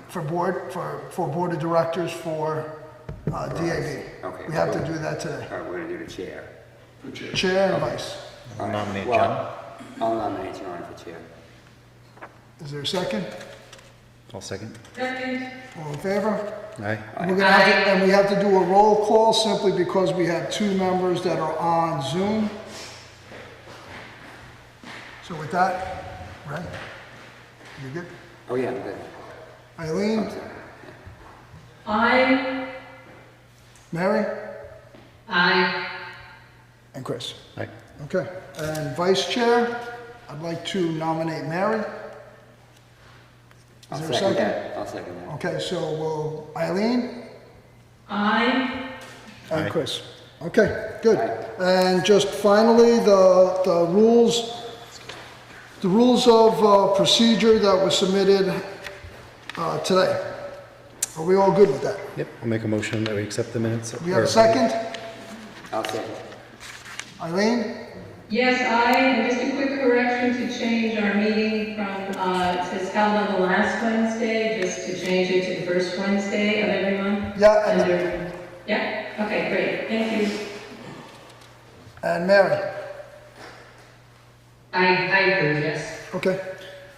for board of directors for DAB. Okay. We have to do that today. All right, we're gonna do the chair. Chair and vice. I'll nominate Well, John. I'll nominate John for chair. Is there a second? I'll second. Second. All in favor? Aye. And we're gonna have to, and we have to do a roll call simply because we have 2 members that are on Zoom. So with that, right? You good? Oh, yeah, I'm good. Eileen, I'm sorry. Aye. Mary, Aye. and Chris. Aye. Okay, and vice chair, I'd like to nominate Mary. I'll Is there a second second? that. I'll second that. Okay, so we'll, Eileen Aye. and Aye. Chris. Okay, good. Aye. And just finally, the rules of procedure that was submitted today. Are we all good with that? Yep, I'll make a motion that we accept the minutes. We have a second? I'll second. Eileen? Yes, aye. And just a quick correction to change our meeting from, it says held on the last Wednesday, just to change it to the first Wednesday of every month. Yeah, and, Yeah, okay, great. Thank you. and Mary? I agree, yes. Okay.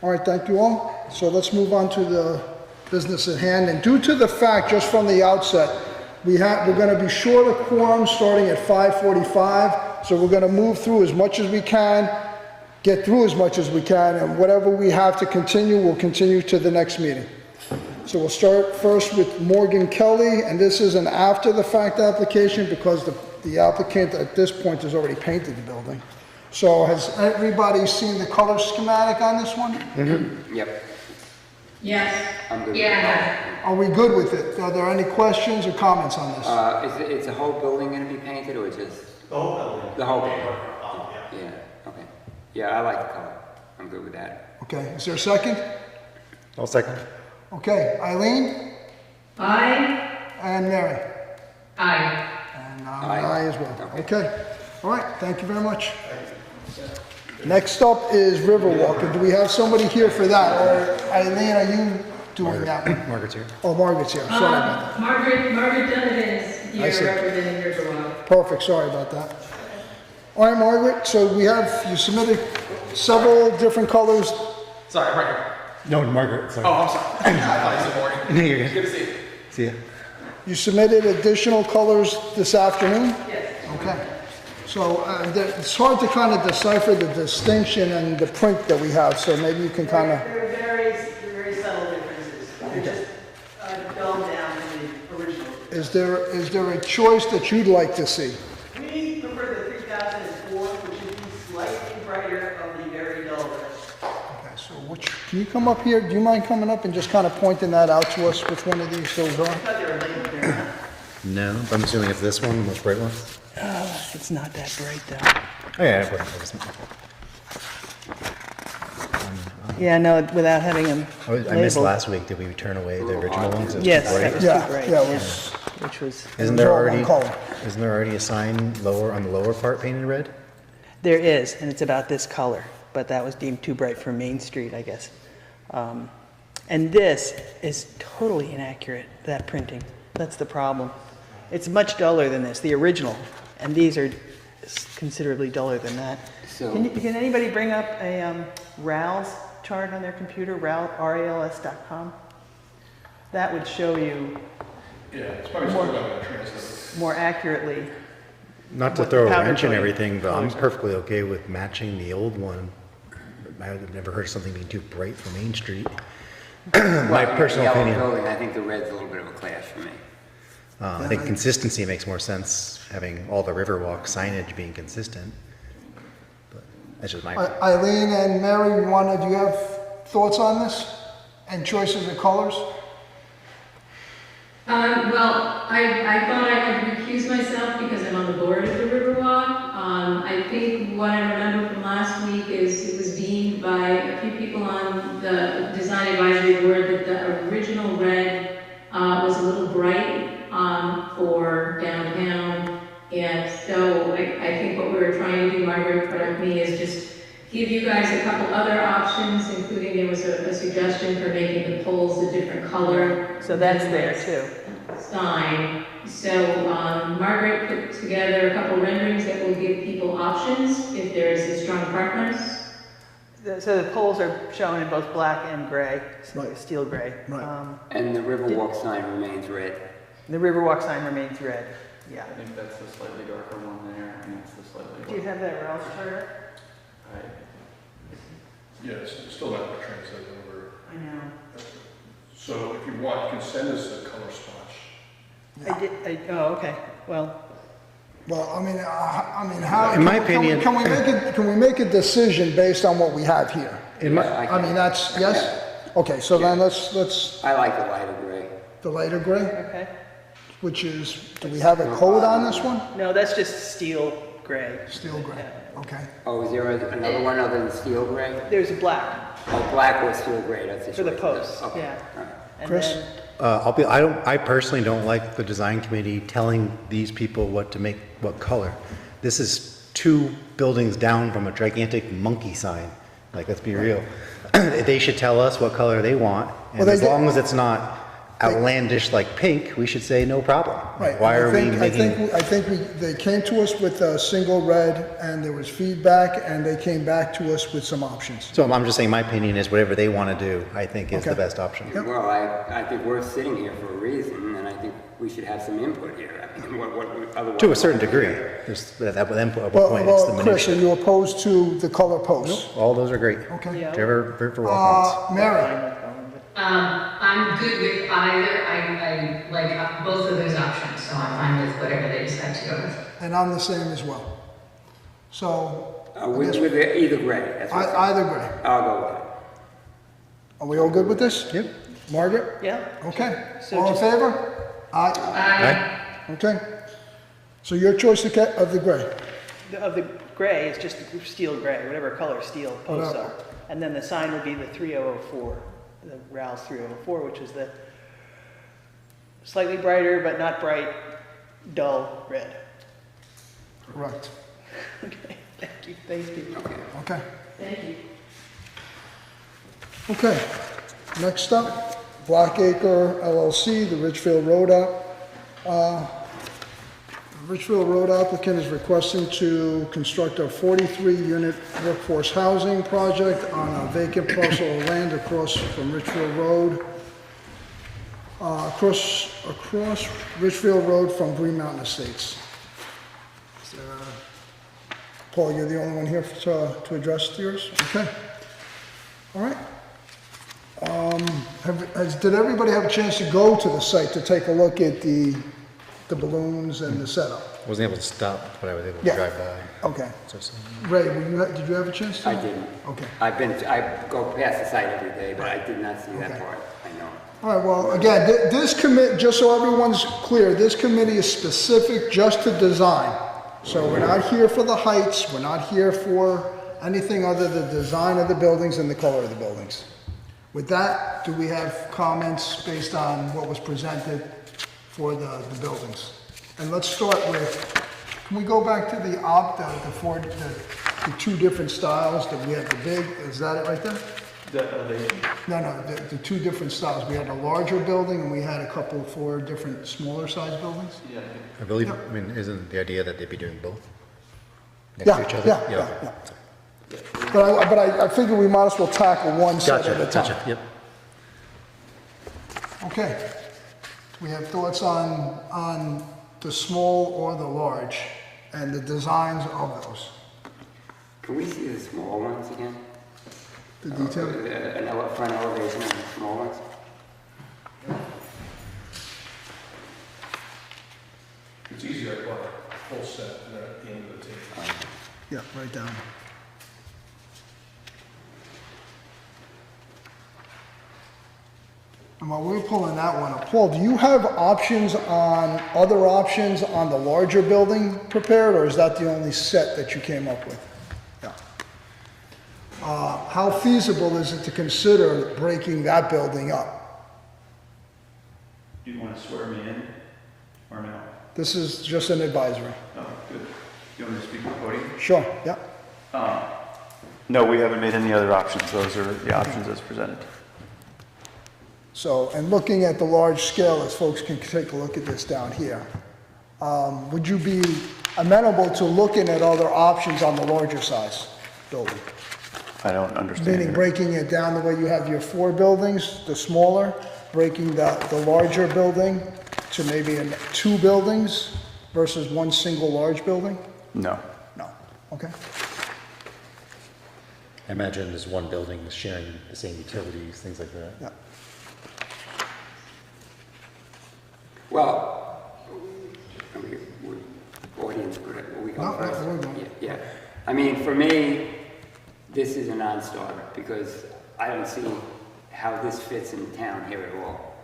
All right, thank you all. So let's move on to the business at hand. And due to the fact, just from the outset, we're going to be short of quorum starting at 5:45. So we're going to move through as much as we can, get through as much as we can, and whatever we have to continue, we'll continue to the next meeting. So we'll start first with Morgan Kelly, and this is an after-the-fact application because the applicant at this point has already painted the building. So has everybody seen the color schematic on this one? Yep, Yes. I'm good. Yeah. Are we good with it? Are there any questions or comments on this? Is the whole building gonna be painted or just? The whole building. The whole building? Yeah. Yeah, okay. Yeah, I like the color. I'm good with that. Okay, is there a second? I'll second. Okay, Eileen Aye. and Mary? Aye. And Aye. I as well. Okay. Okay, all right, thank you very much. Next up is Riverwalk, and do we have somebody here for that? Or Eileen, are you doing that one? Margaret's here. Oh, Margaret's here, sorry about that. Margaret Donovan is I see. here representing Riverwalk. Perfect, sorry about that. All right, Margaret, so you submitted several different colors. Sorry, right here. No, Margaret, sorry. Oh, I'm sorry. I thought you said morning. No, you're good. Good to see you. See ya. You submitted additional colors this afternoon? Yes. Okay. So it's hard to kind of decipher the distinction and the print that we have, so maybe you can kind of, There are very subtle differences. They're just dulled down in the original. is there a choice that you'd like to see? We prefer the 3004, which is the slightly brighter of the very dull red. Okay, so can you come up here? Do you mind coming up and just kind of pointing that out to us, which one of these those I are? thought they were labeled there. No, I'm assuming it's this one, the most bright one. It's not that bright though. Oh, yeah, I put it. Yeah, no, without having them I missed last week. Did we turn away the original ones? It was Yes, too bright? that was Yeah, too bright. yeah, it was, Which was, Isn't It was there all one already, color. isn't there already a sign lower on the lower part painted red? there is, and it's about this color, but that was deemed too bright for Main Street, I guess. And this is totally inaccurate, that printing. That's the problem. It's much duller than this, the original, and these are considerably duller than that. So- Can anybody bring up a RALS chart on their computer, RALS.com? That would show you Yeah, it's probably More- still going to translate. more accurately. Not to What throw a powder wrench in coating everything, but I'm colors are. perfectly okay with matching the old one. I've never heard of something being too bright for Main Street. My Well, personal yellow opinion. building, I think the red's a little bit of a clash for me. I think consistency makes more sense, having all the Riverwalk signage being consistent. But that's just my, Eileen and Mary, do you have thoughts on this? And choices of colors? Well, I thought I had recused myself because I'm on the board of the Riverwalk. I think what I remember from last week is it was deemed by a few people on the design advisory board that the original red was a little bright for downtown. And so I think what we were trying to do, Margaret, correct me, is just give you guys a couple other options, including there was a suggestion for making the poles a different color. So that's there too. Sign. So Margaret put together a couple renderings that will give people options if there is a strong preference. So the poles are shown in both black and gray, Right. steel gray. Right. And the Riverwalk sign remains red. The Riverwalk sign remains red. Yeah. I think that's the slightly darker one there, and that's the slightly. Do you have that Rouse chart? Right. Yeah, it's still not gonna translate over. I know. So if you want, you can send us a color swatch. Oh, okay. Well, Well, I mean, how? In my can we- opinion- Can we make a decision based on what we have here? In my, Yeah, I mean, that's, yes? Okay, so then let's, I like the lighter gray. the lighter gray, okay. which is, do we have a code on this one? No, that's just steel gray. Steel gray, okay. Oh, is there another one other than steel gray? There's a black Oh, black or steel gray, that's the for the choice. posts, Okay, yeah. all right. And Chris? then- I personally don't like the design committee telling these people what to make, what color. This is 2 buildings down from a gigantic monkey sign. Like, let's be real. They should tell us what color they want, Well, and they as did- long as it's not outlandish like pink, we should say no problem. Right. Why and are we making? I think they came to us with a single red, and there was feedback, and they came back to us with some options. So I'm just saying, my opinion is whatever they want to do, I think is the Okay. best option. Well, I think we're sitting here for a reason, and I think we should have some input here. I mean, what otherwise? To a certain degree. There's, that with input, at what Well, point it's the well, Chris, are minutia. you opposed to the color posts? All those are great. Okay. Yeah. Whichever Riverwalk wants. Mary, I'm good with either. I like both of those options, so I'm fine with whatever they decide to go with. and I'm the same as well. So, With either gray, that's what either gray. I'll go with it. Are we all good with this? Yep. Margaret? Yeah. Okay. So All in just- favor? Aye. Right? Okay. So your choice of the gray. Of the gray, it's just steel gray, whatever color steel posts Whatever. are. And then the sign would be the 3004, the Rouse 3004, which is the slightly brighter, but not bright, dull red. Correct. Okay, thank you. Okay. Thank you. Okay. Next up, Blackacre LLC, the Ridgefield Road Ridgefield Road applicant is requesting to construct a 43-unit workforce housing project on a vacant parcel of land across from Ridgefield Road, across Ridgefield Road from Green Mountain Estates. Is there, Paul, you're the only one here to address yours? Okay. All right. Did everybody have a chance to go to the site to take a look at the balloons and the setup? Wasn't able to stop, but I was able to Yeah. drive by. Okay. So it's- Ray, did you have a chance to? I didn't. Okay. I go past the site every day, but I did not see that Okay. part. I know. All right, well, again, this commit, just so everyone's clear, this committee is specific just to design. So we're not here for the heights, we're not here for anything other than the design of the buildings and the color of the buildings. With that, do we have comments based on what was presented for the buildings? And let's start with, can we go back to the two different styles that we had, the big, is that it right there? No, the two different styles. We had a larger building and we had a couple, 4 different smaller sized buildings? I believe, I mean, isn't the idea that they'd be doing both? Next Yeah, to each other? yeah. But I figure we might as well tackle one set Gotcha, at a time. gotcha, yep. Okay. We have thoughts on the small or the large and the designs of those. Can we see the small ones again? The detail? Front elevation of the small ones? It's easier to buy a full set and then at the end of the table. Yeah, right down. And while we're pulling that one up, Paul, do you have other options on the larger building prepared, or is that the only set that you came up with? Yeah. How feasible is it to consider breaking that building up? Do you want to swear me in or no? This is just an advisory. Oh, good. You want me to speak to the podium? Sure, yeah. No, we haven't made any other options. Those are the options as presented. So, and looking at the large scale, as folks can take a look at this down here, would you be amenable to looking at other options on the larger size building? I don't understand. Meaning breaking it down the way you have your 4 buildings, the smaller, breaking the larger building to maybe 2 buildings versus 1 single large building? No. No, okay. I imagine there's one building sharing the same utilities, things like that. Yeah. Well, I mean, audience, what we No, call first. we're going. Yeah, I mean, for me, this is a non-starter because I don't see how this fits in town here at all.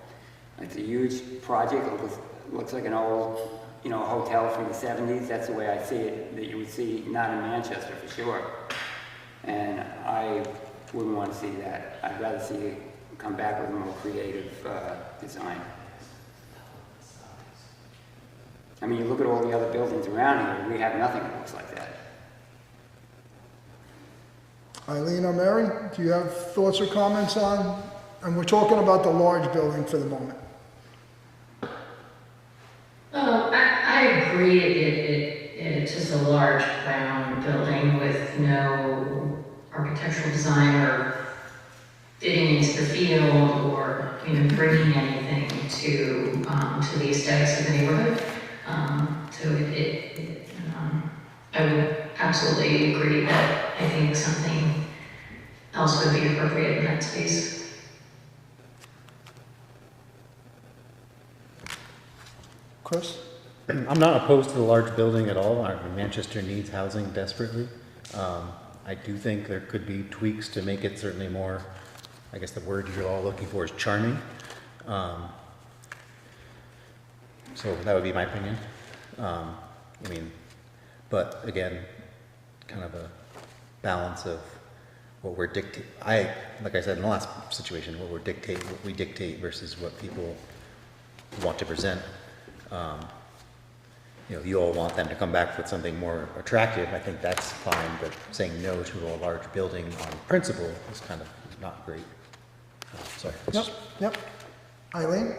It's a huge project. It looks like an old, hotel from the 70s. That's the way I see it, that you would see not in Manchester for sure. And I wouldn't want to see that. I'd rather see it come back with a more creative design. I mean, you look at all the other buildings around here, we have nothing that looks like that. Eileen or Mary, do you have thoughts or comments on, and we're talking about the large building for the moment. Well, I agree it's just a large brown building with no architectural design or fitting into the field or, bringing anything to the aesthetics of the neighborhood. I would absolutely agree that I think something else would be appropriate in that space. Chris? I'm not opposed to the large building at all. Manchester needs housing desperately. I do think there could be tweaks to make it certainly more, I guess the word you're all looking for is charming. So that would be my opinion. But again, kind of a balance of what we're like I said in the last situation, what we dictate versus what people want to present. You all want them to come back with something more attractive. I think that's fine, but saying no to a large building on principle is kind of not great. Sorry. Yep. Eileen?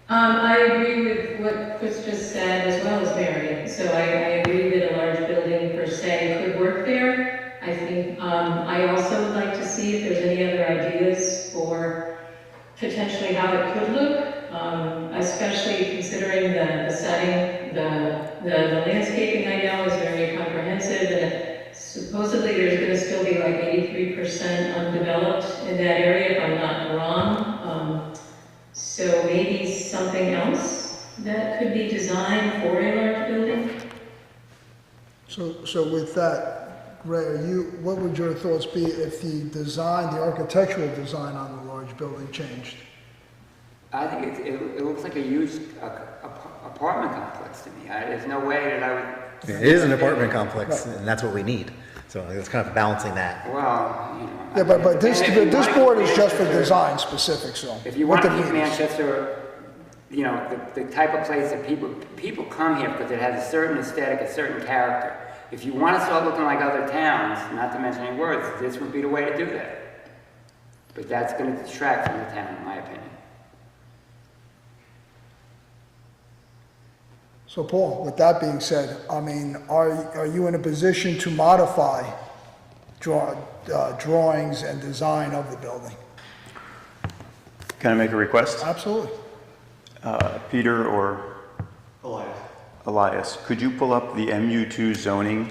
I agree with what Chris just said, as well as Mary. So I agree that a large building per se could work there. I think, I also would like to see if there's any other ideas for potentially how it could look, especially considering the setting, the landscaping I know is very comprehensive, and supposedly there's gonna still be like 83% undeveloped in that area, if I'm not wrong. So maybe something else that could be designed for a large building? So with that, Ray, what would your thoughts be if the architectural design on the large building changed? I think it looks like a huge apartment complex to me. There's no way that I would... It is an apartment complex, and that's what we need. So it's kind of balancing that. Well, Yeah, but this board is just for Manchester- design specific, so. If you want to what the keep means. Manchester, the type of place that people come here because it has a certain aesthetic, a certain character. If you want to start looking like other towns, not to mention any words, this would be the way to do that. But that's going to detract from the town, in my opinion. So Paul, with that being said, I mean, are you in a position to modify drawings and design of the building? Can I make a request? Absolutely. Peter or Elias, could you pull up the MU2 zoning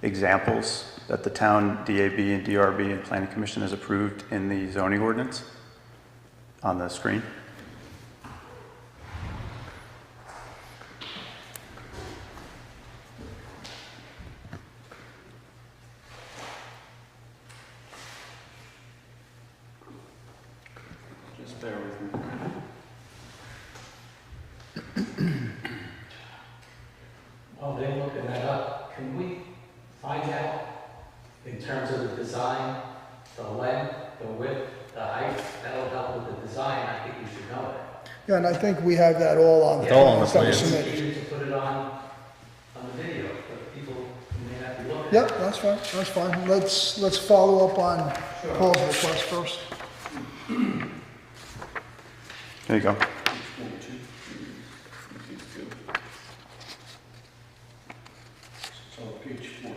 examples that the town DAB and DRB and Planning Commission has approved in the zoning ordinance on the screen? Just bear with me. While they're looking that up, can we find out, in terms of the design, the length, the width, the height? That'll help with the design. I think you should know it. Yeah, and I think we have that all on the It's all on the plans that were plans. submitted. Easier to put it on the video, but people who may not be looking. Yep, that's fine. Let's follow up on Paul's request first. There you go. Page 42. Page 2. It's on page 42.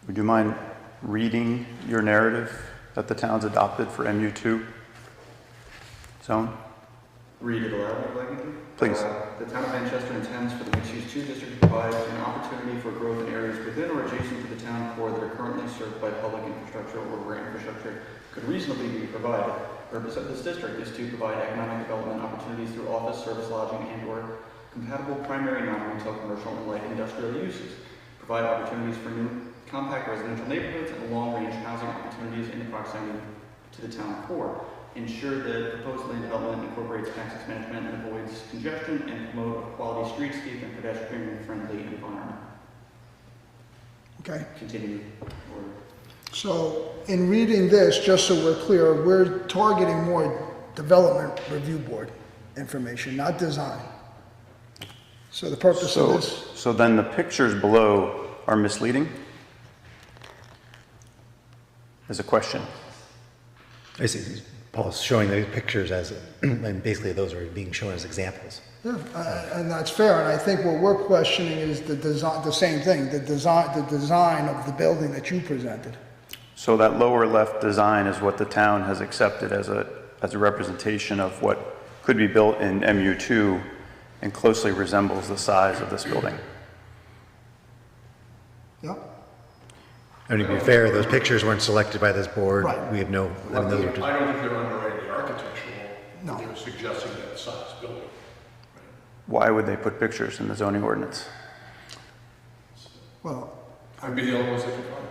Would you mind reading your narrative that the town's adopted for MU2 zone? Read it aloud, would you like me to? Please. The town of Manchester intends for the mixed-use 2 district to provide an opportunity for growth in areas within or adjacent to the town core that are currently served by public infrastructure or where infrastructure could reasonably be provided. The purpose of this district is to provide economic development opportunities through office, service, lodging, and/or compatible primary, non-retail, commercial, and light industrial uses. Provide opportunities for new compact residential neighborhoods and long-range housing opportunities in proximity to the town core. Ensure that proposed land development incorporates access management and avoids congestion, and promote a quality streetscape and pedestrian-friendly environment. Okay? Continue. Or So in reading this, just so we're clear, we're targeting more development review board information, not design. So the purpose of this, So then the pictures below are misleading? Is a question. I see, Paul's showing the pictures as, and basically those are being shown as examples. yeah, and that's fair, and I think what we're questioning is the design, the same thing, the design of the building that you presented. So that lower left design is what the town has accepted as a representation of what could be built in MU2 and closely resembles the size of this building. Yeah? And to be fair, those pictures weren't selected by this board. Right. We have no, I mean, those are just, I don't think they're underwriting the architectural. No. They're suggesting that size building. Why would they put pictures in the zoning ordinance? Well, I'd be the only ones that can find it.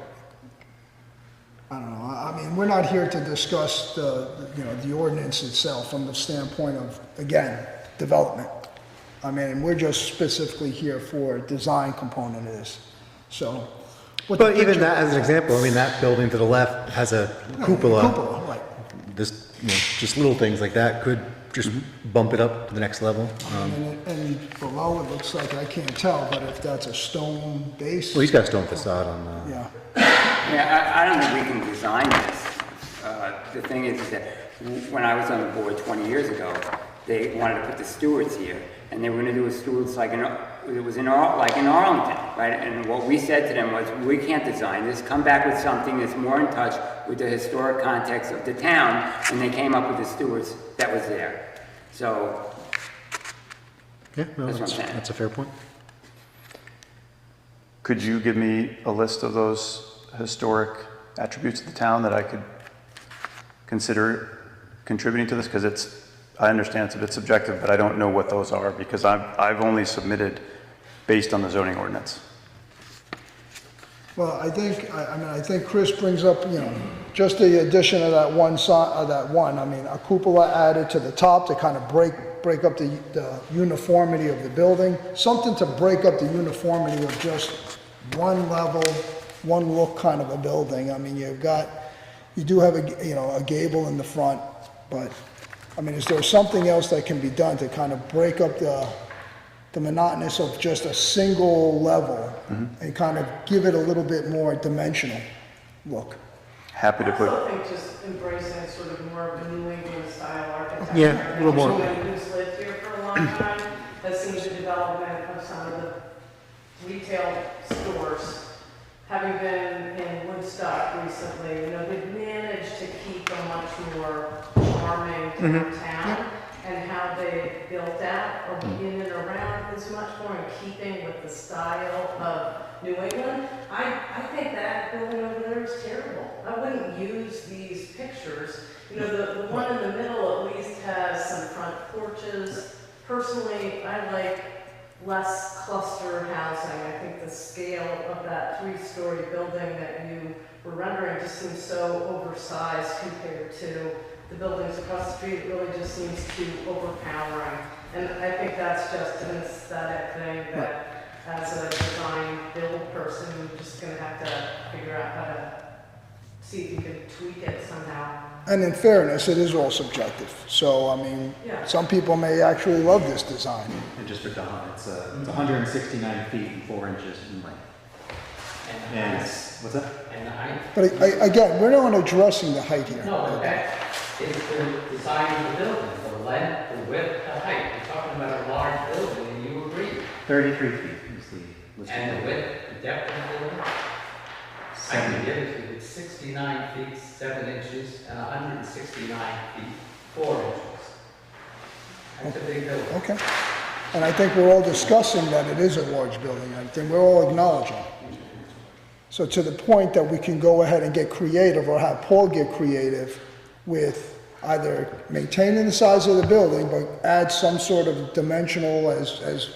I don't know, I mean, we're not here to discuss the ordinance itself from the standpoint of, again, development. I mean, we're just specifically here for design component of this, so. what the but even picture- that as an example, I mean, that building to the left has a cupola. Cupola, right. This, just little things like that could just bump it up to the next level. And below it looks like, I can't tell, but if that's a stone base, Well, he's got a stone facade on, yeah. Yeah, I don't think we can design this. The thing is that when I was on the board 20 years ago, they wanted to put the stewards here, and they were gonna do a stewards like it was in Arlington, right? And what we said to them was, we can't design this, come back with something that's more in touch with the historic context of the town, and they came up with the stewards that was there. So, yeah, no, That's what I'm saying. that's a fair point. Could you give me a list of those historic attributes of the town that I could consider contributing to this? Because I understand it's a bit subjective, but I don't know what those are because I've only submitted based on the zoning ordinance. Well, I think Chris brings up, just the addition of that one I mean, a cupola added to the top to kind of break up the uniformity of the building, something to break up the uniformity of just one level, one look kind of a building. I mean, you do have a gable in the front, but, I mean, is there something else that can be done to kind of break up the monotonous of just a single level and kind of give it a little bit more dimensional look? Happy to put, I still think just embracing sort of more of a New England style architecture. Yeah, a little more. Someone who's lived here for a long time has seen the development of some of the retail stores. Having been in Woodstock recently, they've managed to keep a much more charming downtown, and how they built out in and around is much more in keeping with the style of New England. I think that building over there is terrible. I wouldn't use these pictures. The one in the middle at least has some front porches. Personally, I like less cluster housing. I think the scale of that 3-story building that you were rendering just seems so oversized compared to the buildings across the street. It really just seems too overpowering. And I think that's just an aesthetic thing that as a design build person, you're just gonna have to figure out how to see if you can tweak it somehow. And in fairness, it is all subjective. So, I mean, Yeah. some people may actually love this design. And just for Don, it's 169 feet and 4 inches in length. And it's, what's that? And I, But again, we're not addressing the height here. no, that, is the design of the building, the length, the width, the height. You're talking about a large building, and you agree. 33 feet is the listed. And the width, the depth of the building? I can give it to you, it's 69 feet, 7 inches, and 169 feet, 4 inches. That's a big building. Okay. And I think we're all discussing that it is a large building. I think we're all acknowledging. So to the point that we can go ahead and get creative, or have Paul get creative with either maintaining the size of the building, but add some sort of dimensional, as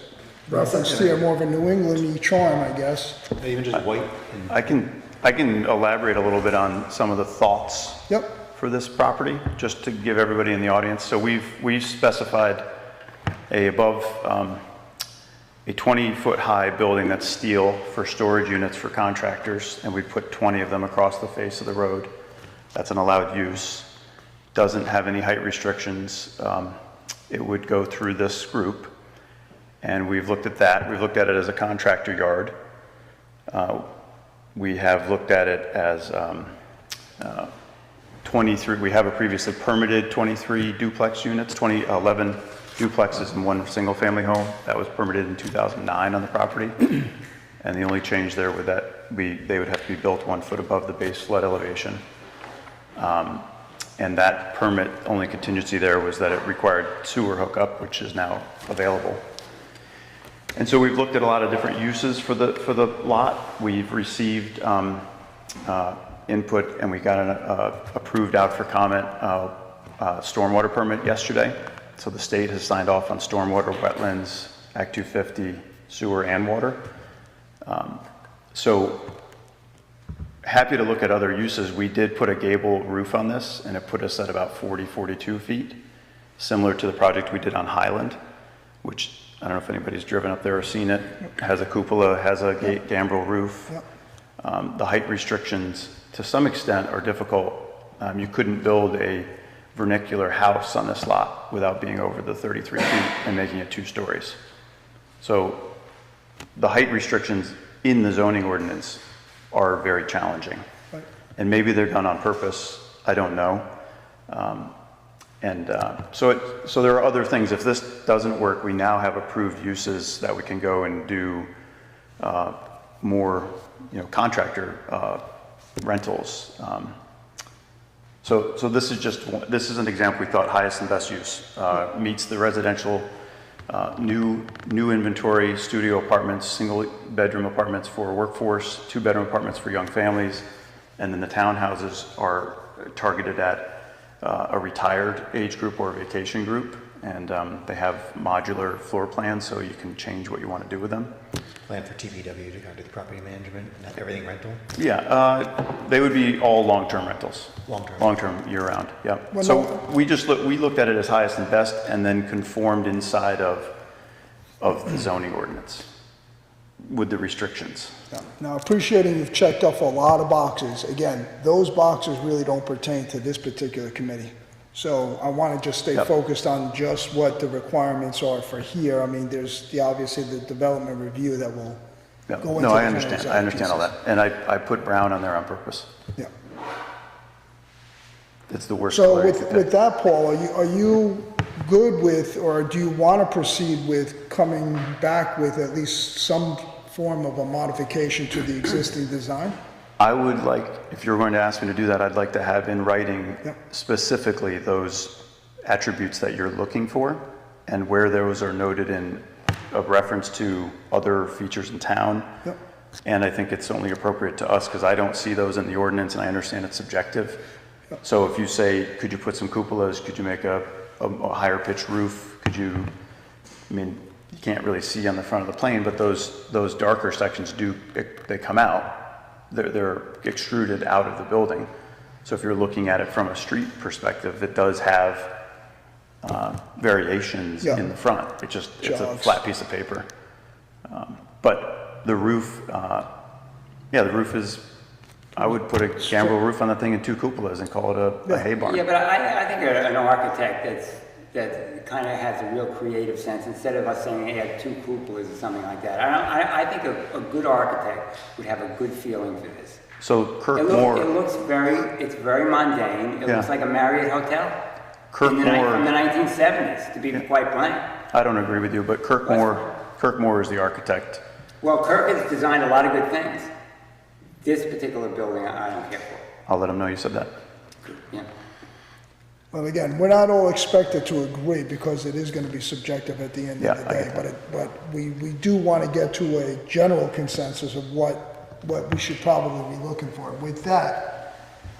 referenced here, more of a New England charm, I guess. Even just white and I can elaborate a little bit on some of the thoughts Yep. for this property, just to give everybody in the audience. So we've specified a 20-foot high building that's steel for storage units for contractors, and we put 20 of them across the face of the road. That's an allowed use. Doesn't have any height restrictions. It would go through this group, and we've looked at that. We've looked at it as a contractor yard. We have looked at it as 23, we have a previously permitted 23 duplex units, 11 duplexes in one single family home. That was permitted in 2009 on the property. And the only change there was that they would have to be built 1 foot above the base flood elevation. And that permit, only contingency there was that it required sewer hookup, which is now available. And so we've looked at a lot of different uses for the lot. We've received input, and we got an approved out for comment stormwater permit yesterday. So the state has signed off on stormwater, wetlands, Act 250, sewer, and water. So happy to look at other uses. We did put a gable roof on this, and it put us at about 42 feet, similar to the project we did on Highland, which I don't know if anybody's driven up there or seen it. It has a cupola, has a gambrel roof. The height restrictions, to some extent, are difficult. You couldn't build a vernacular house on this lot without being over the 33 feet and making it 2 stories. So the height restrictions in the zoning ordinance are very challenging. Right. And maybe they're done on purpose, I don't know. So there are other things. If this doesn't work, we now have approved uses that we can go and do more, contractor rentals. So this is an example we thought highest and best use. Meets the residential new inventory, studio apartments, single bedroom apartments for workforce, 2-bedroom apartments for young families, and then the townhouses are targeted at a retired age group or a vacation group, and they have modular floor plans, so you can change what you want to do with them. plan for TPW to go do the property management, not everything rental? Yeah, they would be all long-term rentals. Long-term. Long-term, year-round, yeah. Well, So no- we looked at it as highest and best, and then conformed inside of the zoning ordinance with the restrictions. Yeah. Now, appreciating you've checked off a lot of boxes, again, those boxes really don't pertain to this particular committee. So I want to just stay Yep. focused on just what the requirements are for here. I mean, there's obviously the development review that will Yeah. go into. No, the I kind of understand, exact I understand all that. pieces. And I put brown on there on purpose. Yeah. It's the worst So color you could with pick. that, Paul, are you good with, or do you want to proceed with coming back with at least some form of a modification to the existing design? I would like, if you're going to ask me to do that, I'd like to have in writing Yep. specifically those attributes that you're looking for, and where those are noted in a reference to other features in town. Yep. And I think it's only appropriate to us because I don't see those in the ordinance, and I understand it's subjective. So if you say, could you put some cupolas, could you make a higher pitched roof, could you, I mean, you can't really see on the front of the plane, but those darker sections they come out. They're extruded out of the building. So if you're looking at it from a street perspective, it does have variations Yeah. in the front. It's a Jogs. flat piece of paper. But the roof, the roof is, I would put a gambrel roof on that thing and 2 cupolas and call it a hay barn. Yeah, but I think an architect that kind of has a real creative sense, instead of us saying add 2 cupolas or something like that. I think a good architect would have a good feeling for this. So Kirk It Moore, looks it's very mundane. It looks Yeah. like a Marriott hotel. Kirk From the Moore, 1970s, to be quite blank. I don't agree with you, but Kirk Moore is the architect. Well, Kirk has designed a lot of good things. This particular building, I don't care for. I'll let him know you said that. Yeah. Well, again, we're not all expected to agree because it is gonna be subjective at the end Yeah, of the I day. get But we do wanna get to a general consensus of what we should probably be looking for. With that,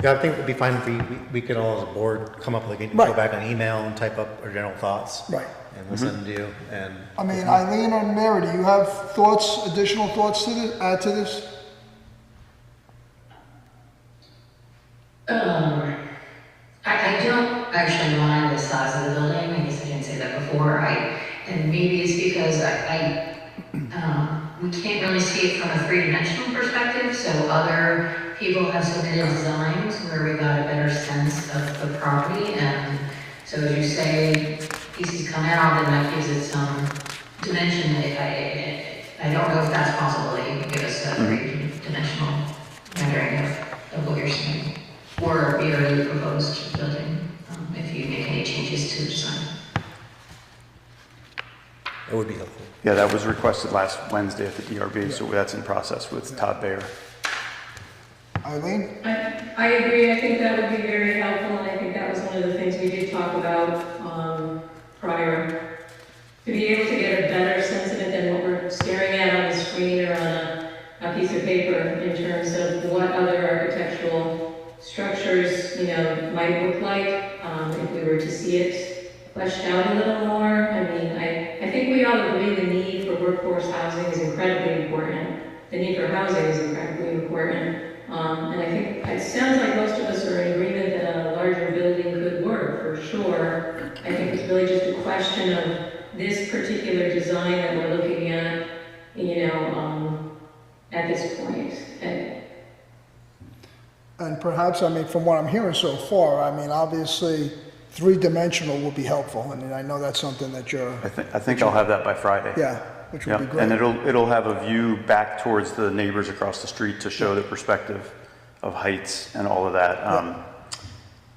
Yeah, I think it'd be fine if we could all as a board come up with, go Right. back on email and type up our general thoughts. right. And we'll send them to you, and. I mean, Eileen or Mary, do you have thoughts, additional thoughts to add to this? I don't actually mind the size of the building, I guess I didn't say that before, and maybe it's because we can't really see it from a three-dimensional perspective, so other people have submitted designs where we got a better sense of the property, and so as you say, pieces come out, then that gives it some dimension. I don't know if that's possible, that you can give us a three-dimensional rendering of what you're saying, or your proposed building, if you make any changes to the design. It would be helpful. Yeah, that was requested last Wednesday at the DRB, so that's in process with Todd Bayer. Eileen? I agree, I think that would be very helpful, and I think that was one of the things we did talk about prior. To be able to get a better sense of it than what we're staring at on the screen or on a piece of paper in terms of what other architectural structures, might look like, if we were to see it fleshed out a little more. I mean, I think we all agree the need for workforce housing is incredibly important. The need for housing is incredibly important. And I think it sounds like most of us are in agreement that a larger building could work, for sure. I think it's really just a question of this particular design that we're looking at, at this point. And perhaps, I mean, from what I'm hearing so far, I mean, obviously, three-dimensional would be helpful, and I know that's something that you're, I think I'll have that by Friday. yeah, which would Yeah, be great. and it'll have a view back towards the neighbors across the street to show the perspective of heights and all of that.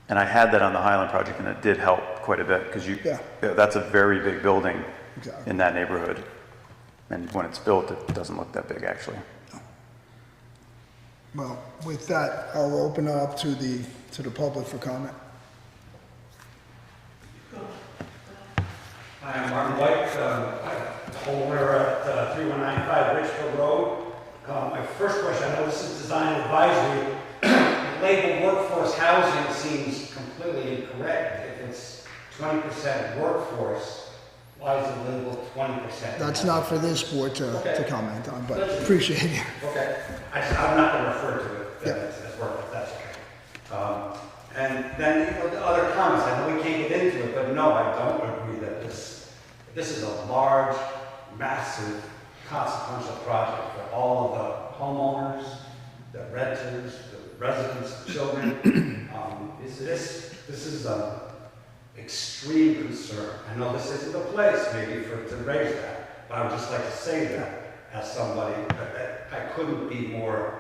And I had that on the Highland project, and it did help quite a bit, because that's a very big building Exactly. in that neighborhood. And when it's built, it doesn't look that big, actually. Well, with that, I'll open it up to the public for comment. Hi, I'm Martin White, homeowner at 3195 Richfield Road. My first question, I know this is design advisory. The label workforce housing seems completely incorrect. If it's 20% workforce, why is it labeled 20%? That's not for this board to comment on, but appreciate it. Okay, I'm not going to refer to it as work, if that's okay. And then the other comments, I know we can't get into it, but no, I don't agree that this is a large, massive, consequential project for all of the homeowners, the renters, the residents, the children. This is an extreme concern. I know this isn't the place maybe to raise that, but I would just like to say that as somebody that I couldn't be more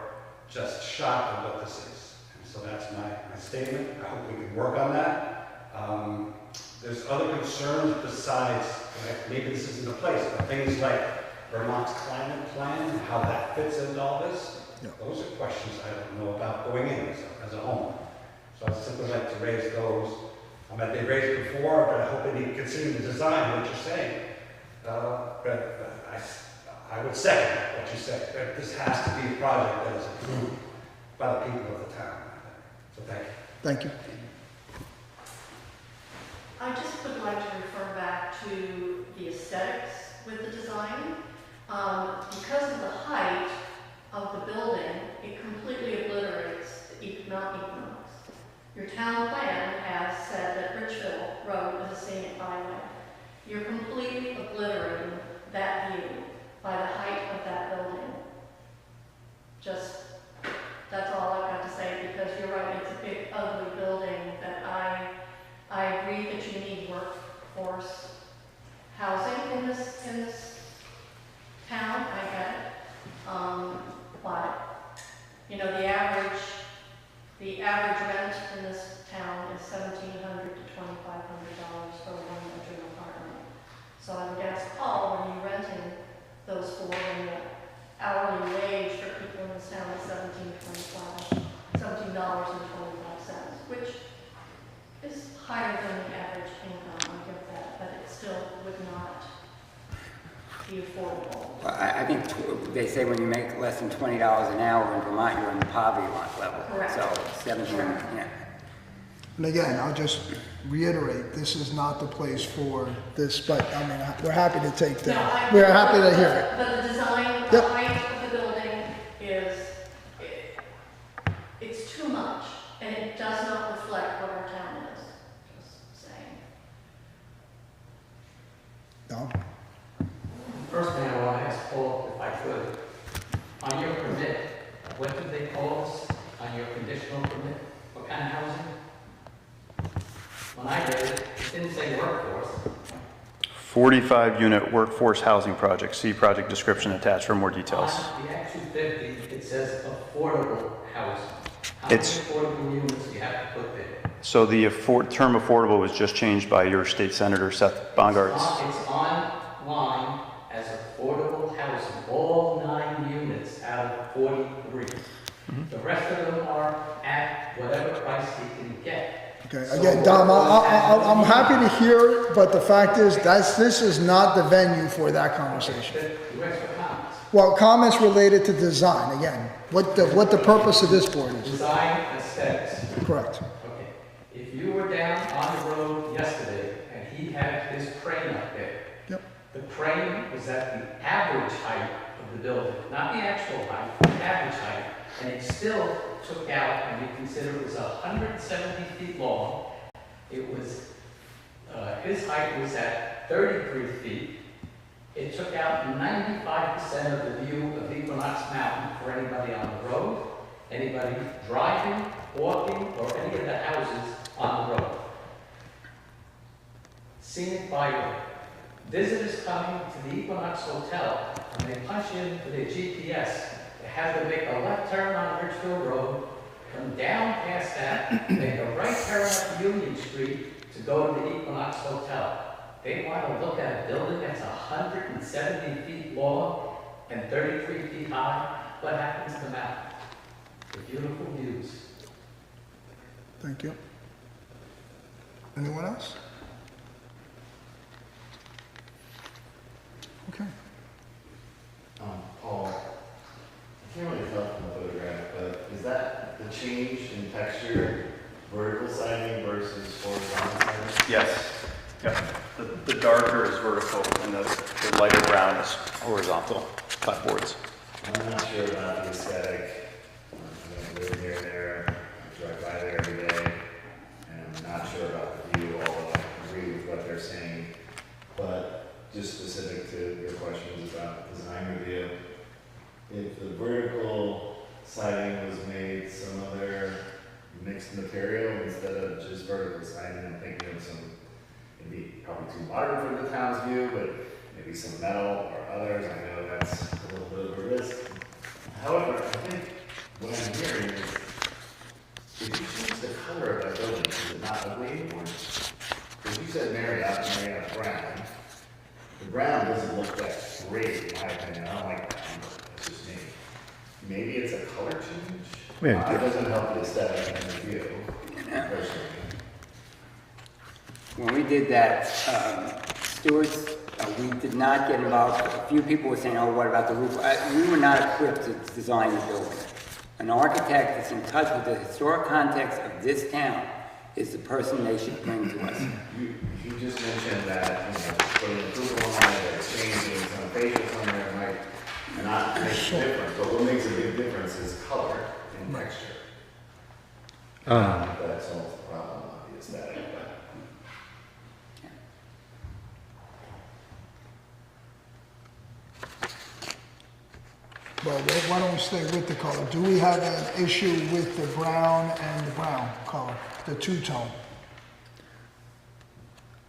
just shocked at what this is. And so that's my statement. I hope we can work on that. There's other concerns besides, maybe this isn't the place, but things like Vermont's climate plan and how that fits into all this. Yeah. Those are questions I don't know about going in as a homeowner. So I'd simply like to raise those. I mean, they raised it before, but I hope they consider the design, what you're saying. But I would second what you said. That this has to be a project that is approved by the people of the town. So thank you. Thank you. I just would like to refer back to the aesthetics with the design. Because of the height of the building, it completely obliterates the economics. Your town plan has said that Richfield Road is a scenic byway. You're completely obliterating that view by the height of that building. That's all I've got to say, because you're right, it's a big, ugly building that I agree that you need workforce housing in this town, I get it. But, the average So I would ask Paul, when you're renting those for, and the hourly wage for people in this town is $17.25, which is higher than the average income, I get that, but it still would not be affordable. Well, I think they say when you make less than $20 an hour in Vermont, you're on the poverty level. Correct. So 17, yeah. And again, I'll just reiterate, this is not the place for this, but I mean, we're happy to take No, that. We're happy to hear it. But the design, the Yep. height of the building is, it's too much, and it does not reflect what our town is, just saying. No? First thing I want to ask Paul, if I could, on your permit, what did they call us on your conditional permit? What kind of housing? When I read it, it didn't say workforce. 45-unit workforce housing project. See project description attached for more details. On the Act 250, it says affordable housing. How many It's- affordable units do you have to put there? So the term affordable was just changed by your state senator, Seth Bongartz. It's online as affordable housing, all 9 units out of 43. The rest of them are at whatever price you can get. Okay, So again, Dom, what I'm happy to hear it, but the fact is, this is not the venue for that conversation. The rest of comments. Well, comments related to design, again, what the purpose of this board is. Design aesthetics. Correct. Okay. If you were down on the road yesterday and he had his crane up there, Yep. the crane was at the average height of the building, not the actual height, the average height, and it still took out, and you consider it was 170 feet long. It was, his height was at 33 feet. It took out 95% of the view of Equinox Mountain for anybody on the road, anybody driving, walking, or any of the houses on the road. Scenic byway. Visitors coming to the Equinox Hotel, when they punch in for their GPS, they have to make a left turn on Ridgefield Road, come down past that, make a right turn up Union Street to go to the Equinox Hotel. They want to look at a building that's 170 feet long and 33 feet high. What happens to the mountain? The beautiful views. Thank you. Anyone else? Okay. Paul, I can't really tell from the photograph, but is that the change in texture, vertical siding versus horizontal siding? Yes. Yep. The darker is vertical and the lighter brown is horizontal clapboards. I'm not sure about the aesthetic. I don't live near there. I drive by there every day. And I'm not sure about the view, although I agree with what they're saying. But just specific to your questions about design review, if the vertical siding was made some other mixed material instead of just vertical siding, I'm thinking of some, maybe probably too modern for the town's view, but maybe some metal or others. I know that's a little bit of a risk. However, I think what I'm hearing is, if you choose the color of that building, is it not ugly anymore? Because you said Marriott brown. The brown doesn't look that great, in my opinion. I don't like brown, but it's just me. Maybe it's a color change? Yeah. It doesn't help the aesthetic and the view, personally. When we did that, Stewart's, we did not get involved. A few people were saying, oh, what about the roof? We were not equipped to design the building. An architect that's in touch with the historic context of this town is the person they should bring to us. You just mentioned that, putting approval on it, or changing some facial somewhere might not make a difference, but what makes a big difference is color and texture. That solves the problem, not the aesthetic, but. Well, why don't we stay with the color? Do we have an issue with the brown and the brown color, the two-tone?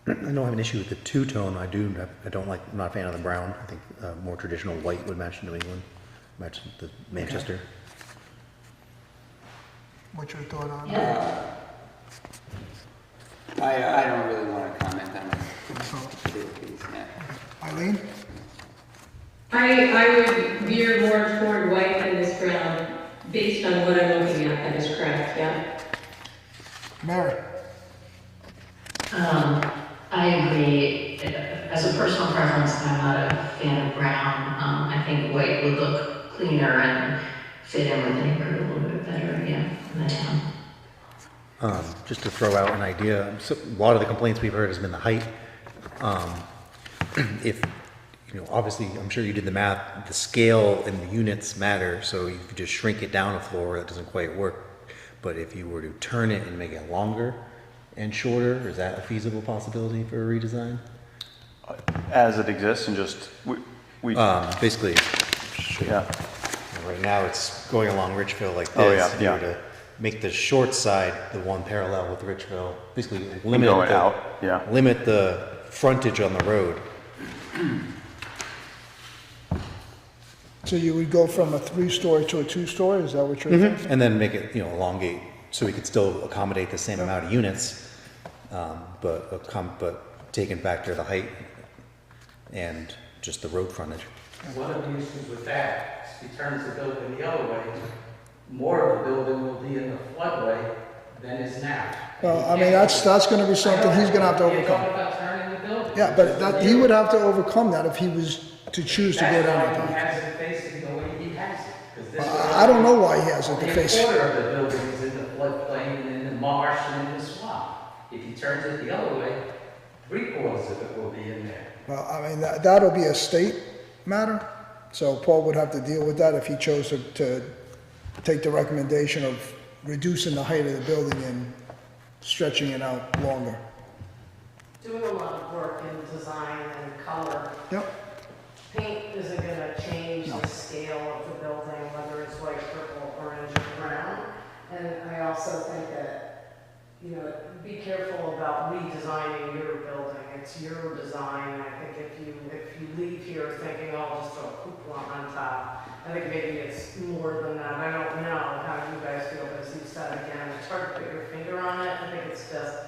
I don't have an issue with the two-tone. I'm not a fan of the brown. I think more traditional white would match New England, match the Manchester. What's your thought on Yeah. that? I don't really want to comment on this piece, yeah. Eileen? I would veer more toward white than this brown, based on what I'm looking at, that is correct, yeah. Mary? I agree. As a personal preference, I'm not a fan of brown. I think white would look cleaner and fit in with the neighborhood a little bit better, yeah, in the town. Just to throw out an idea, so a lot of the complaints we've heard has been the height. If, obviously, I'm sure you did the math, the scale and the units matter, so if you just shrink it down a floor, that doesn't quite work. But if you were to turn it and make it longer and shorter, is that a feasible possibility for a redesign? As it exists and just, we Basically, yeah. right now it's going along Richville like this. Oh, yeah, If you were yeah. to make the short side the one parallel with Richville, basically Going out, yeah. limit the frontage on the road. So you would go from a 3-story to a 2-story, is that what you're thinking? And then make it, elongate, so we could still accommodate the same amount of units, but taking factor the height and just the road frontage. One of the issues with that is if he turns the building the other way, more of the building will be in the floodway than is now. Well, I mean, that's gonna be something he's gonna have to You're talking overcome. about turning the building. Yeah, but he would have to overcome that if he was to choose to go down That's that why he path. has it facing the way he has it. 'Cause this I don't know why he has it to only face. a quarter of the building is in the floodplain and in the marsh and in the swamp. If he turns it the other way, 3/4 of it will be in there. Well, I mean, that'll be a state matter, so Paul would have to deal with that if he chose to take the recommendation of reducing the height of the building and stretching it out longer. Doing a lot of work in design and color. Yep. Paint isn't gonna change the scale of the building, whether it's white, purple, orange, or brown. And I also think that, be careful about redesigning your building. It's your design. I think if you leave here thinking, oh, I'll just throw a cupola on top, I think maybe it's more than that. I don't know how you guys feel, but as you said again, it's hard to put your finger on it. I think it's just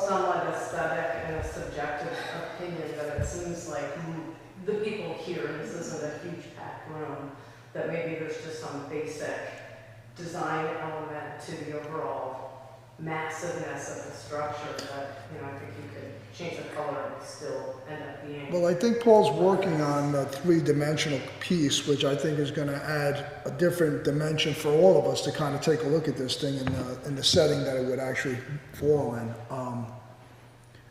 somewhat aesthetic and a subjective opinion, but it seems like the people here, and this isn't a huge packed room, that maybe there's just some basic design element to the overall massiveness of the structure that, I think you could change the color and still end up being. Well, I think Paul's working on a 3-dimensional piece, which I think is gonna add a different dimension for all of us to kind of take a look at this thing in the setting that it would actually fall in.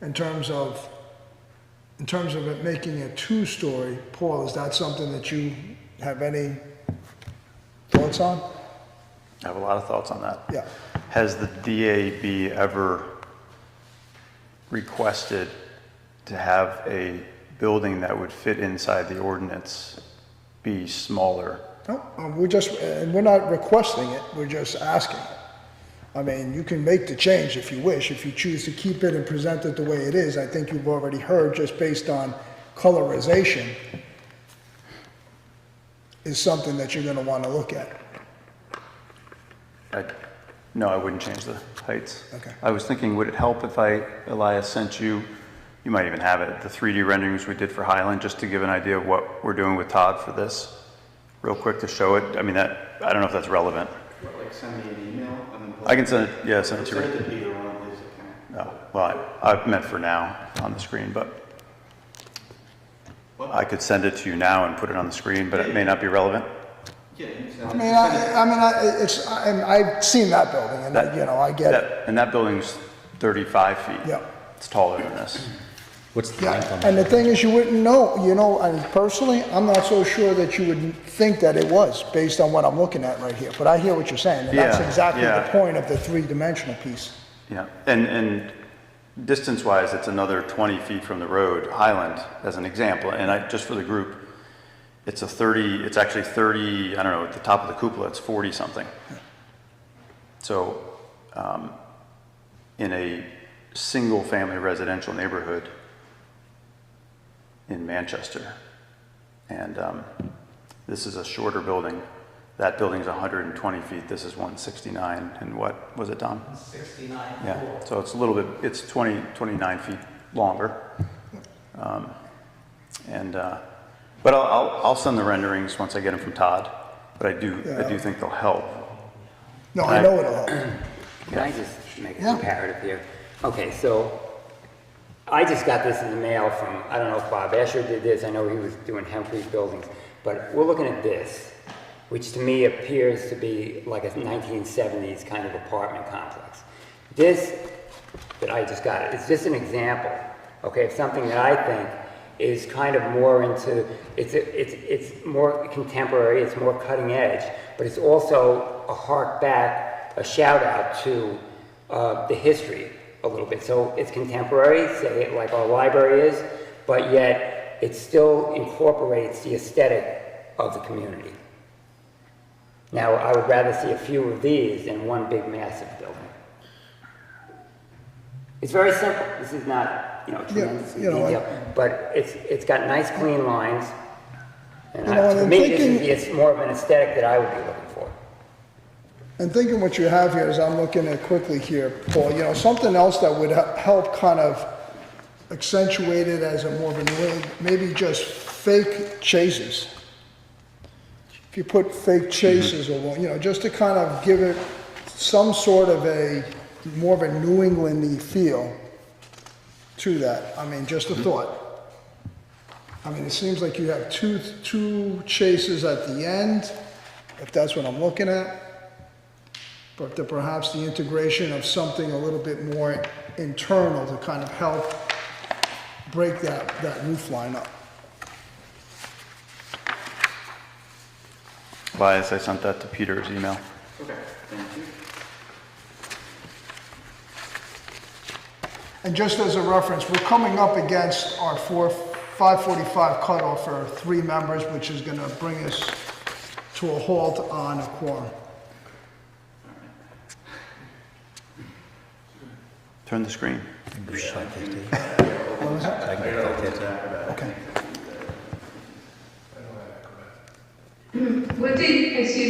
In terms of it making a 2-story, Paul, is that something that you have any thoughts on? I have a lot of thoughts on that. Yeah. Has the DAB ever requested to have a building that would fit inside the ordinance be smaller? No, we're not requesting it, we're just asking it. I mean, you can make the change if you wish. If you choose to keep it and present it the way it is, I think you've already heard, just based on colorization, is something that you're gonna wanna look at. No, I wouldn't change the heights. Okay. I was thinking, would it help if Elias, sent you might even have it, the 3D renderings we did for Highland, just to give an idea of what we're doing with Todd for this, real quick to show it? I mean, I don't know if that's relevant. Like send me an email and then. I can send it, yeah, send it to you. Send it to Peter on his account. No, well, I meant for now on the screen, but I could send it to you now and put it on the screen, but it may not be relevant. Yeah, you can I send mean, it. I've seen that building, and I get it. And that building's 35 feet. Yeah. It's taller than this. What's the length on And the that? thing is, you wouldn't know, and personally, I'm not so sure that you would think that it was, based on what I'm looking at right here. But I hear what you're saying, and that's Yeah, exactly the yeah. point of the 3-dimensional piece. Yeah, and distance-wise, it's another 20 feet from the road, Highland, as an example. And just for the group, it's actually 30, I don't know, at the top of the cupola, it's 40-something. So, in a single-family residential neighborhood in Manchester, and this is a shorter building. That building's 120 feet, this is 169, and what was it, Don? 69. Yeah, so it's a little bit, it's 29 feet longer. And, but I'll send the renderings once I get them from Todd, but I do think they'll help. No, I know it'll help. Can I just make a Yeah. comparative here? Okay, so I just got this in the mail from, I don't know if Bob Escher did this, I know he was doing Hempcrete buildings, but we're looking at this, which to me appears to be like a 1970s kind of apartment complex. This that I just got, it's just an example, okay, of something that I think is kind of more into, it's more contemporary, it's more cutting edge, but it's also a hark back, a shout out to the history a little bit. So it's contemporary, say like our library is, but yet it still incorporates the aesthetic of the community. Now, I would rather see a few of these than one big massive building. It's very simple. This is not, tremendously detailed, but it's got nice clean lines. And to me, it's more of an aesthetic that I would be looking for. And thinking what you have here, as I'm looking at quickly here, Paul, something else that would help kind of accentuate it as a more of a, maybe just fake chases. If you put fake chases or, just to kind of give it some sort of more of a New England-y feel to that. I mean, just a thought. I mean, it seems like you have two chases at the end, if that's what I'm looking at. But perhaps the integration of something a little bit more internal to kind of help break that roof line up. Elias, I sent that to Peter's email. Okay, thank you. And just as a reference, we're coming up against our 5:45 cutoff for 3 members, which is going to bring us to a halt on a quorum. Turn the screen. Okay.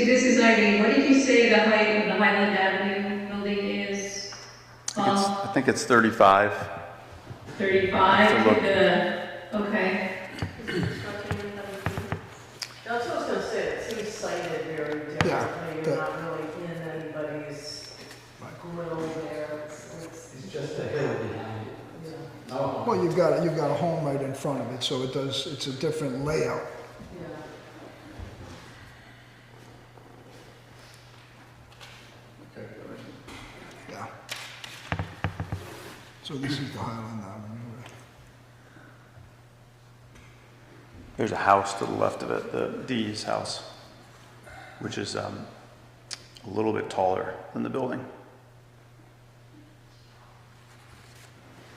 This is Irene, what did you say the height of the Highland Avenue building is? I think it's 35. 35 okay. That's what I was gonna say, it seems cited very differently, you're not really in anybody's grill there. It's just a hill behind it. No. Well, you've got a home right in front of it, so it's a different layout. Yeah. So this is the Highland Avenue. There's a house to the left of it, the D's house, which is a little bit taller than the building.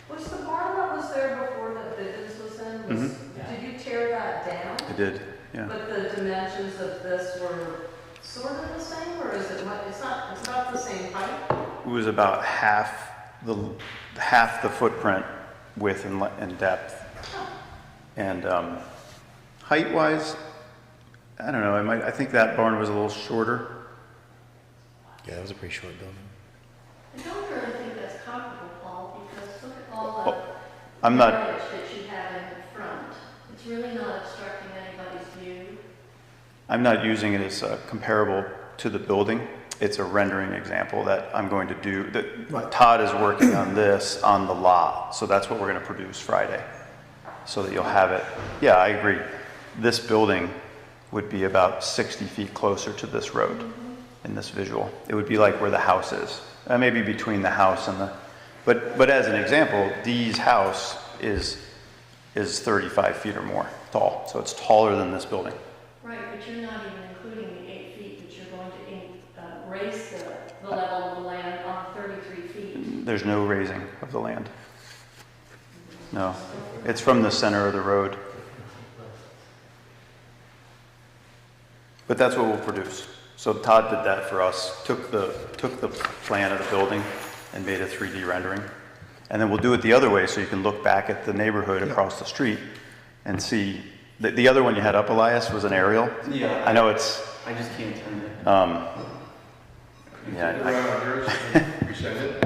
Was the barn that was there before that Bivens was in, did you tear that down? I did, yeah. But the dimensions of this were sort of the same, or is it what, it's about the same height? It was about half the footprint width and depth. And height-wise, I don't know, I think that barn was a little shorter. Yeah, that was a pretty short building. I don't really think that's comparable, Paul, because look at all I'm the not, coverage that you have in the front. It's really not obstructing anybody's view. I'm not using it as comparable to the building. It's a rendering example that I'm going to do. Todd is working on this on the lot, so that's what we're going to produce Friday, so that you'll have it. Yeah, I agree. This building would be about 60 feet closer to this road in this visual. It would be like where the house is, maybe between the house and the. But as an example, Dee's house is 35 feet or more tall, so it's taller than this building. Right, but you're not even including the 8 feet that you're going to raise the level of the land on 33 feet. There's no raising of the land. No, it's from the center of the road. But that's what we'll produce. So Todd did that for us, took the plan of the building and made a 3D rendering. And then we'll do it the other way, so you can look back at the neighborhood across the street and see. The other one you had up, Elias, was an aerial. Yeah. I know it's. I just can't turn it. Yeah. You send it?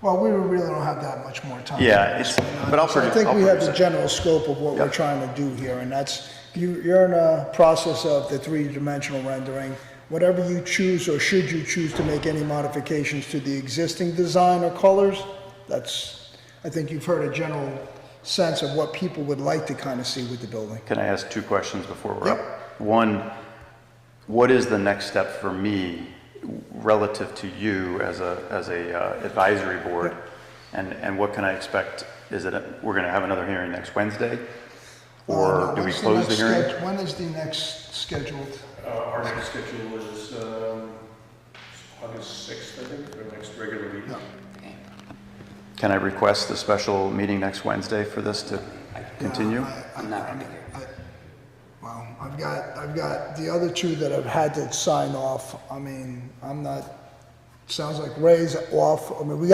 Well, we really don't have that much more time. Yeah, it's, but I'll So I produce. think I'll we have produce the it. general scope of what we're trying to do here, and that's, you're in a process of the three-dimensional rendering. Whatever you choose, or should you choose to make any modifications to the existing design or colors, that's, I think you've heard a general sense of what people would like to kind of see with the building. Can I ask two questions before we're up? One, what is the next step for me relative to you as a advisory board? And what can I expect? Is it, we're gonna have another hearing next Wednesday? Or do we When's close the hearing? When is the next scheduled? Our next schedule is August 6th, I think, our next regular meeting. Can I request a special meeting next Wednesday for this to continue? I'm not gonna be here. Well, I've got the other two that I've had to sign off. I mean, I'm not, sounds like Ray's off. I mean, we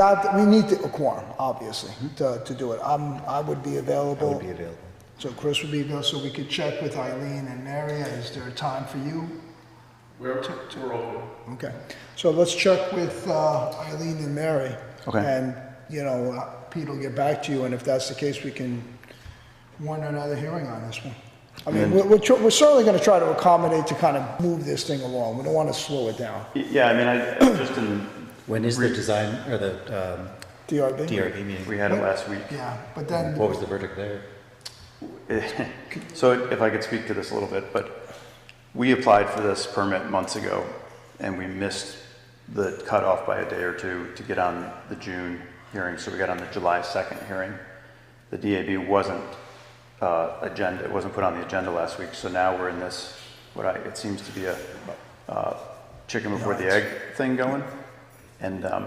need a quorum, obviously, to do it. I would be available. I would be available. So Chris would be available, so we could check with Eileen and Mary. Is there a time for you? We're open. Okay, so let's check with Eileen and Mary. Okay. And, you know, Pete will get back to you, and if that's the case, we can warn another hearing on this one. I mean, we're certainly gonna try to accommodate to kind of move this thing along. We don't want to slow it down. Yeah, I mean, I just in. When is the design, or the DRB? DRB meeting? We had it last week. Yeah, but then. What was the verdict there? So if I could speak to this a little bit, but we applied for this permit months ago and we missed the cutoff by a day or two to get on the June hearing, so we got on the July 2nd hearing. The DAB wasn't it wasn't put on the agenda last week, so now we're in this, it seems to be a chicken before the egg thing going. And I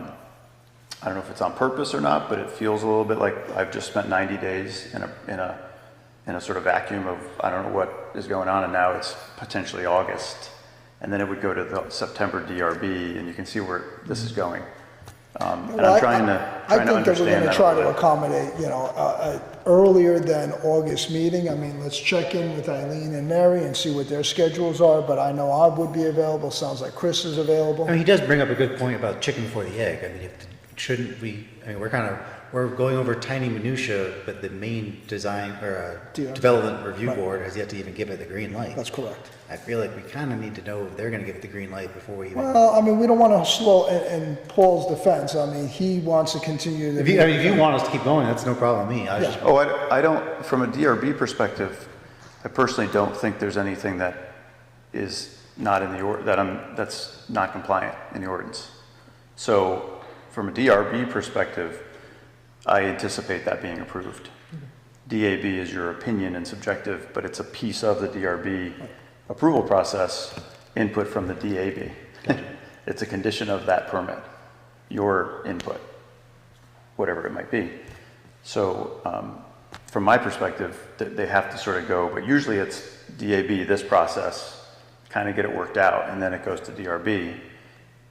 don't know if it's on purpose or not, but it feels a little bit like I've just spent 90 days in a sort of vacuum of I don't know what is going on, and now it's potentially August, and then it would go to the September DRB, and you can see where this is going. And I'm trying to understand I think that we're going to that try a to little bit. accommodate, you know, earlier than August meeting. I mean, let's check in with Eileen and Mary and see what their schedules are, but I know I would be available. Sounds like Chris is available. I mean, he does bring up a good point about chicken before the egg. I mean, shouldn't we, I mean, we're going over tiny minutia, but the main design, or development review board has yet to even give it the green light. That's correct. I feel like we kind of need to know if they're going to give it the green light before we even. Well, I mean, we don't want to slow, in Paul's defense, I mean, he wants to continue the. If you want us to keep going, that's no problem with me. I don't, from a DRB perspective, I personally don't think there's anything that is not in the, that's not compliant in the ordinance. So from a DRB perspective, I anticipate that being approved. DAB is your opinion and subjective, but it's a piece of the DRB approval process, input from the DAB. It's a condition of that permit, your input, whatever it might be. So from my perspective, they have to sort of go, but usually it's DAB, this process, kind of get it worked out, and then it goes to DRB.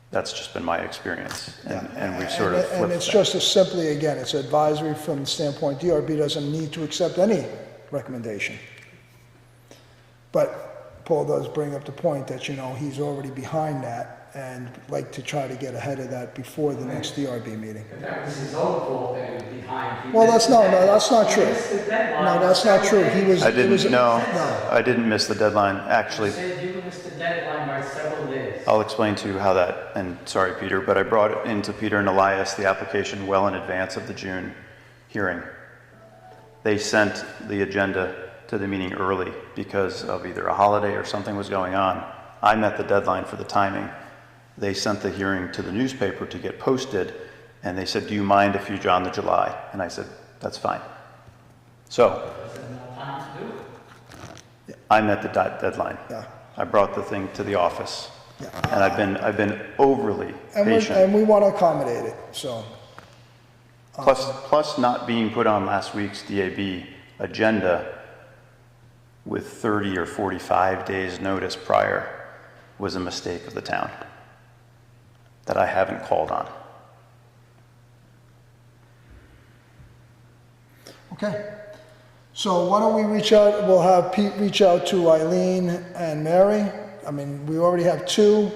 That's just been my experience, and we've sort of flipped And it's that. just as simply, again, it's advisory from the standpoint, DRB doesn't need to accept any recommendation. But Paul does bring up the point that, you know, he's already behind that and like to try to get ahead of that before the next DRB meeting. If that was his own fault that he was behind. Well, that's not true. No, that's not true. He was. I it was- didn't, I didn't miss the deadline, actually. You said you missed the deadline by several days. I'll explain to you how that, and sorry, Peter, but I brought it into Peter and Elias, the application, well in advance of the June hearing. They sent the agenda to the meeting early because of either a holiday or something was going on. I met the deadline for the timing. They sent the hearing to the newspaper to get posted, and they said, do you mind if you draw on the July? And I said, that's fine. So, I met the deadline. Yeah. I brought the thing to the office, and I've been overly And patient. we want to accommodate it, so. Plus not being put on last week's DAB agenda with 30 or 45 days notice prior was a mistake of the town that I haven't called on. Okay. So why don't we reach out, we'll have Pete reach out to Eileen and Mary. I mean, we already have two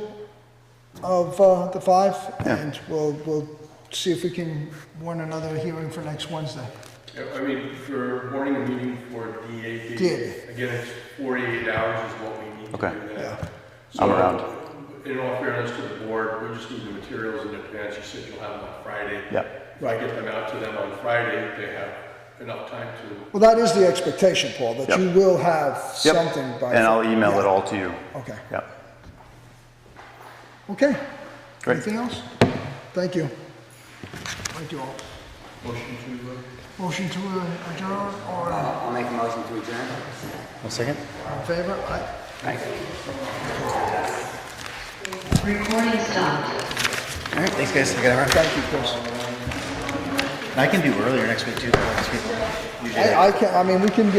of the five, and we'll see if we can warn another hearing for next Wednesday. Yeah, I mean, for warning a meeting for DAB. DAB. Again, it's 48 hours is what we need to Okay. do that. Yeah. I'm around. In all fairness to the board, we just need the materials in advance. You said you'll have them on Friday. Yep. If I get them out to them on Friday, they have enough time to. Well, that is the expectation, Paul, that Yep. you will have Yep. something by. And I'll email Yeah. it all to you. Okay. Yep. Okay. Great. Anything else? Thank you. Thank you all. Motion to adjourn or I'll make a motion to adjourn. One second. in favor? Aye. Thank you. Recording stopped. All right, thanks, guys. I gotta run. Thank you, Chris. And I can do earlier next week too. Usually I can, I mean, we can get